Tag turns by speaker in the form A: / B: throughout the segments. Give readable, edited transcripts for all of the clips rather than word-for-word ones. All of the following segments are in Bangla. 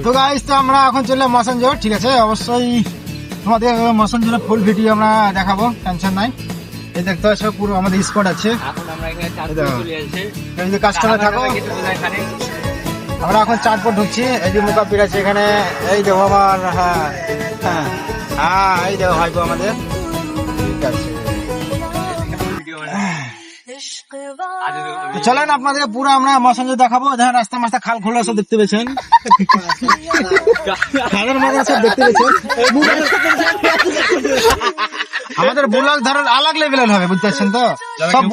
A: তো গাইস, তো আমরা এখন চললাম মশনজোর, ঠিক আছে। অবশ্যই তোমাদের মশনজোরের ফুল ভিডিও আমরা দেখাবো, টেনশন নাই। এই দেখতে পাচ্ছ পুরো আমাদের স্পট আছে। এই যে কাস্টমার থাকো, আমরা এখন চাঁদপুর ঢুকছি। এই যে মুকাব্বির আছে এখানে, এই দেখো আমার, হ্যাঁ হ্যাঁ হ্যাঁ, এই দেখো ভাইপো আমাদের, ঠিক আছে। চলেন আপনাদের পুরো আমরা মশনজোর দেখাবো। দেখেন রাস্তা মাস্তা খাল খোলা সব দেখতে পেয়েছেন, খালের মাঝে সব দেখতে পেয়েছেন। আমাদের ব্লগ ধরেন আলাগ লেভেলের হবে, বুঝতে পারছেন তো। সব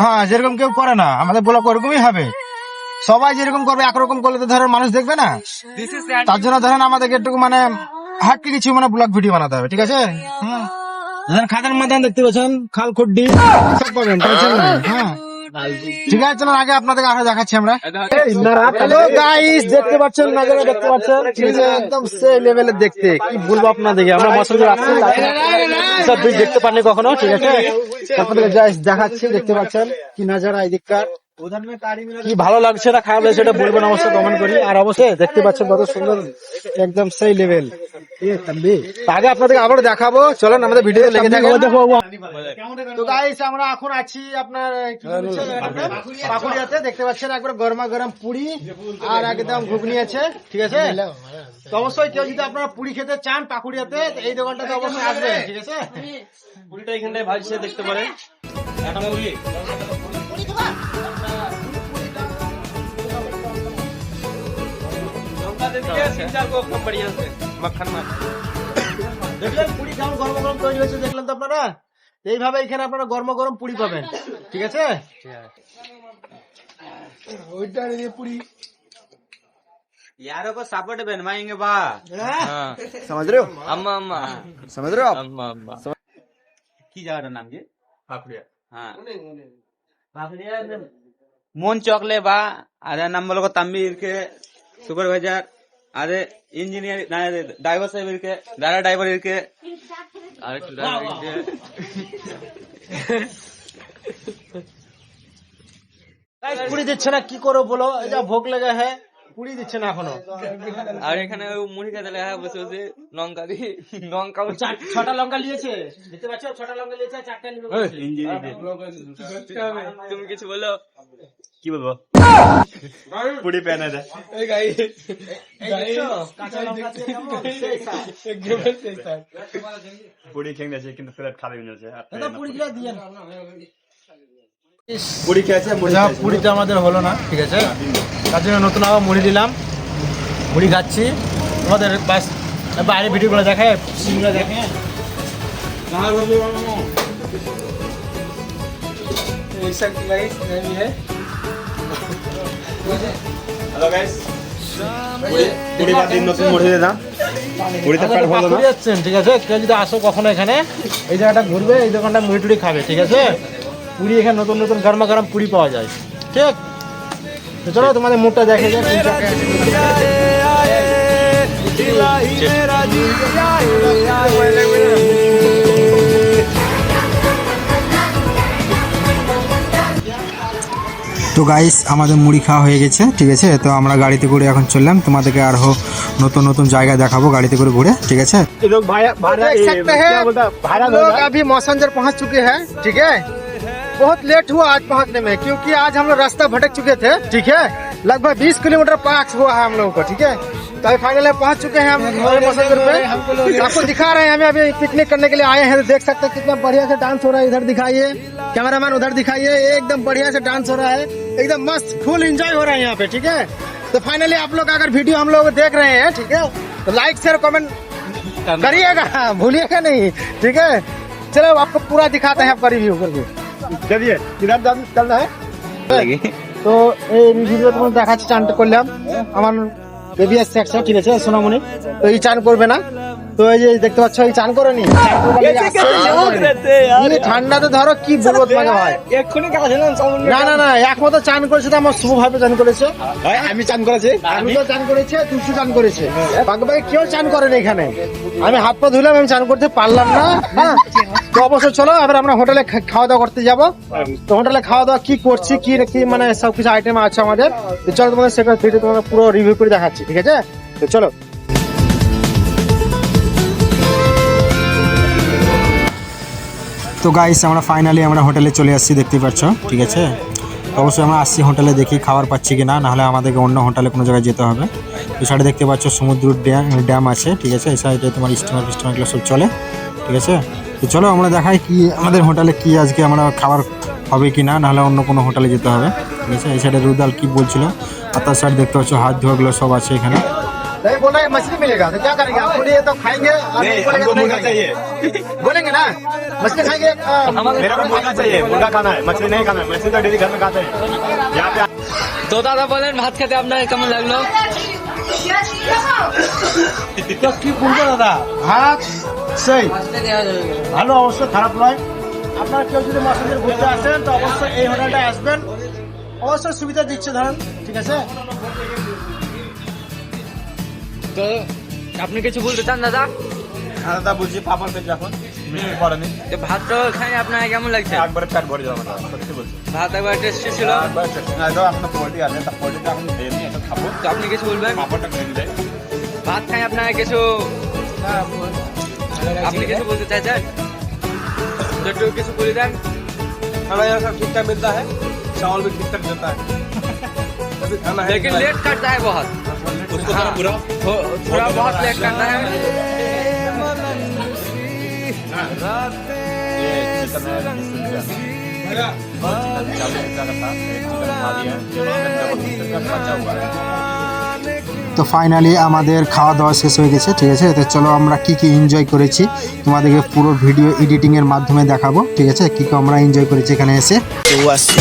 A: হ্যাঁ, যেরকম কেউ করে না, আমাদের ব্লগ ওরকমই হবে। সবাই যেরকম করবে একরকম করলে তো ধরেন মানুষ দেখবে না। তার জন্য ধরেন আমাদেরকে একটু মানে হাটকে কিছু মানে ব্লগ ভিডিও বানাতে হবে, ঠিক আছে। হ্যাঁ, খাদের মাদান দেখতে পাচ্ছেন, খাল খুড্ডি সব পাবেন, টেনশন নাই। হ্যাঁ ঠিক আছে, চলুন আগে আপনাদেরকে আরো দেখাচ্ছি আমরা। হ্যালো গাইস, দেখতে পাচ্ছেন নজরে, দেখতে পাচ্ছেন, ঠিক আছে, একদম সেই লেভেলের দেখতে। কি বলবো আপনাদেরকে, আমরা মশনজোর আসছি, সব বীজ দেখতে পাননি কখনো, ঠিক আছে। আপনাদেরকে দেখাচ্ছি, দেখতে পাচ্ছেন কি নজারা এদিককার, কি ভালো লাগছে না খারাপ লাগছে এটা বলবেন অবশ্যই কমেন্ট করি। আর অবশ্যই দেখতে পাচ্ছেন কত সুন্দর, একদম সেই লেভেল। আগে আপনাদের আবার দেখাবো, চলেন আমাদের ভিডিও লেগে থাকে। তো গাইস, আমরা এখন আছি আপনার পাকুড়িয়াতে, দেখতে পাচ্ছেন একবার গরমা গরম পুরি আর একদম ঘুগনি আছে, ঠিক আছে। তো অবশ্যই কেউ যদি আপনারা পুরি খেতে চান পাকুড়িয়াতে, এই দোকানটাতে অবশ্যই আসবেন, ঠিক আছে। পুরিটা এখানটায় ভাজছে দেখতে পারেন। দেখলেন পুরি কেমন গরম গরম তৈরি হয়েছে, দেখলেন তো আপনারা। এইভাবে এখানে আপনারা গরম গরম পুরি পাবেন, ঠিক আছে। ওইটা পুরি
B: यारों को सपोर्ट बनवाएंगे बा
A: समझ रहे हो,
B: अम्मा अम्मा
A: समझ रहे हो आप।
B: अम्मा अम्मा की जाएगा नाम ये पाखुड़िया हाँ पाखुड़िया मोन चौकले बा आधा नंबर को तंबीर के सुपरवाइजर आधे इंजीनियर ड्राइवर साहब के दारा ड्राइवर के
A: পুরি দিচ্ছে না, কি করো বলো, এটা ভোগ লেগে হ্যাঁ, পুরি দিচ্ছে না এখনো।
B: আর এখানে মুড়ি খেতে লেখা বসে বসে লঙ্কা দিয়ে লঙ্কা
A: ছটা লঙ্কা নিয়েছে, দেখতে পাচ্ছ, ছটা লঙ্কা নিয়েছে, চারটা নিবে।
B: তুমি কিছু বলো, কি বলবো, পুরি প্যানে দেয় পুরি খেয়ে গেছে কিন্তু ফেরত খাবে পুরিগুলো দিয়ে পুরি খেয়েছে,
A: পুরিতে আমাদের হলো না, ঠিক আছে। তার জন্য নতুন আবার মুড়ি দিলাম, মুড়ি খাচ্ছি। তোমাদের বাস বাইরে ভিডিওগুলো দেখায়, সিনগুলো দেখে।
B: হ্যালো গাইস, পুরি বাদ দিন নতুন মুড়ি দিলাম, পুরিতে পেট ভরলো না,
A: ঠিক আছে। কেউ যদি আসো কখনো এখানে, এই জায়গাটা ঘুরবে, এই দোকানটা মুড়ি টুড়ি খাবে, ঠিক আছে। পুরি এখানে নতুন নতুন গরমা গরম পুরি পাওয়া যায়, ঠিক। তো চলো তোমাদের মুখটা দেখে যায়। তো গাইস, আমাদের মুড়ি খাওয়া হয়ে গেছে, ঠিক আছে। তো আমরা গাড়িতে করে এখন চললাম, তোমাদেরকে আরো নতুন নতুন জায়গা দেখাবো গাড়িতে করে ঘুরে, ঠিক আছে। अभी मौसंजर पहुंच चुके हैं, ठीक है। बहुत लेट हुआ आज पहुंचने में, क्योंकि आज हम लोग रास्ता भटक चुके थे, ठीक है। लगभग 20 किलोमीटर पास हुआ है हम लोगों को, ठीक है। तो अभी फाइनली पहुंच चुके हैं हम मौसंजर पे। आपको दिखा रहे हैं, हमें अभी पिकनिक करने के लिए आए हैं। तो देख सकते हैं कितना बढ़िया से डांस हो रहा है, इधर दिखाइए, कैमरामैन उधर दिखाइए, एकदम बढ़िया से डांस हो रहा है, एकदम मस्त फुल एंजॉय हो रहा है यहाँ पे, ठीक है। तो फाइनली आप लोग अगर वीडियो हम लोग देख रहे हैं, ठीक है, तो लाइक शेयर कमेंट करिएगा, भूलिएगा नहीं, ठीक है। चलो आपको पूरा दिखाते हैं आपका रिव्यू करके। चलिए, किधर चलना है। তো এই ভিডিও তোমার দেখাচ্ছি, চানটা করলাম, আমার বেবি আসছে একটা, ঠিক আছে, সোনামণি। তো এই চান করবে না, তো এই যে দেখতে পাচ্ছ, এই চান করেনি, ঠান্ডাতে ধরো কি বলবো তোমাকে ভাই, না না না, একমাত্র চান করেছে তো আমার শুভ ভাবে চান করেছে, আমি চান করেছি, আমি তো চান করেছে, তুলসী চান করেছে, বাকি বাকি কেউ চান করেনি এখানে। আমি হাত পা ধুলাম, আমি চান করতে পারলাম না, হ্যাঁ। তো অবশ্যই চলো এবার আমরা হোটেলে খাওয়া দাওয়া করতে যাবো। তো হোটেলে খাওয়া দাওয়া কি করছি, কি কি মানে সবকিছু আইটেম আছে আমাদের, চলো তোমাদের সেটা তোমাদের পুরো রিভিউ করে দেখাচ্ছি, ঠিক আছে। তো চলো। তো গাইস আমরা ফাইনালি আমরা হোটেলে চলে আসছি, দেখতেই পাচ্ছ, ঠিক আছে। তো অবশ্যই আমরা আসছি হোটেলে, দেখি খাবার পাচ্ছি কি না, নাহলে আমাদেরকে অন্য হোটেলে কোনো জায়গায় যেতে হবে। তো সাইডে দেখতে পাচ্ছ সমুদ্র ড্যাম আছে, ঠিক আছে। এই সাইডে তোমার স্টিমারগুলো সব চলে, ঠিক আছে। তো চলো আমরা দেখাই কি আমাদের হোটেলে কি আজকে আমরা খাবার হবে কি না, নাহলে অন্য কোনো হোটেলে যেতে হবে, ঠিক আছে। এই সাইডে রুদাল কি বলছিল, আর তার সাইড দেখতে পাচ্ছ হাত ধোয়াগুলো সব আছে এখানে। नहीं बोला है मछली मिलेगा तो क्या करेंगे आप? बोलिए तो खाएंगे, हमको मुर्गा चाहिए, बोलेंगे ना मछली खाएंगे। मेरा को मुर्गा चाहिए, मुर्गा खाना है, मछली नहीं खाना है। मछली तो डेली घर में खाते हैं यहाँ पे।
C: তো দাদা বলেন ভাত খেতে আপনার কেমন লাগলো?
A: কি বলবো দাদা, ভাত সেই ভালো, অবশ্য খারাপ নয়। আপনারা কেউ যদি মশলাদের ঘুরতে আসেন তো অবশ্যই এই হোটেলটায় আসবেন, অবশ্যই সুবিধা দিচ্ছে ধরেন, ঠিক আছে।
C: তো আপনি কিছু বলতে চান দাদা?
A: দাদা বলছি পাপড় পেয়ে যখন পড়েনি
C: তো ভাত তো খাই আপনার কেমন লাগছে?
A: একবারে পেট ভরে যাবে, সত্যি বলছি।
C: ভাত একবার টেস্টি ছিল।
A: আপনার পোল্ট্রি আছে, তা পোল্ট্রিটা এখন খেয়ে নিই, এটা খাবো।
C: তো আপনি কিছু বলবেন?
A: পাপড়টা খেয়ে নিলে
C: ভাত খাই আপনার কিছু, আপনি কিছু বলতে চাইছেন? তো একটু কিছু বলে দেন।
A: हमारे यहाँ सब ठीक ठाक मिलता है, चावल भी ठीक ठाक मिलता है, अभी खाना है
C: लेकिन लेट करता है बहुत,
A: उसको थोड़ा पूरा
C: थोड़ा बहुत लेट करता है। তো ফাইনালি আমাদের খাওয়া দাওয়া শেষ হয়ে গেছে, ঠিক আছে। তো চলো আমরা কি কি এনজয় করেছি তোমাদেরকে পুরো ভিডিও এডিটিং এর মাধ্যমে দেখাবো, ঠিক আছে, কি কি আমরা এনজয় করেছি এখানে এসে।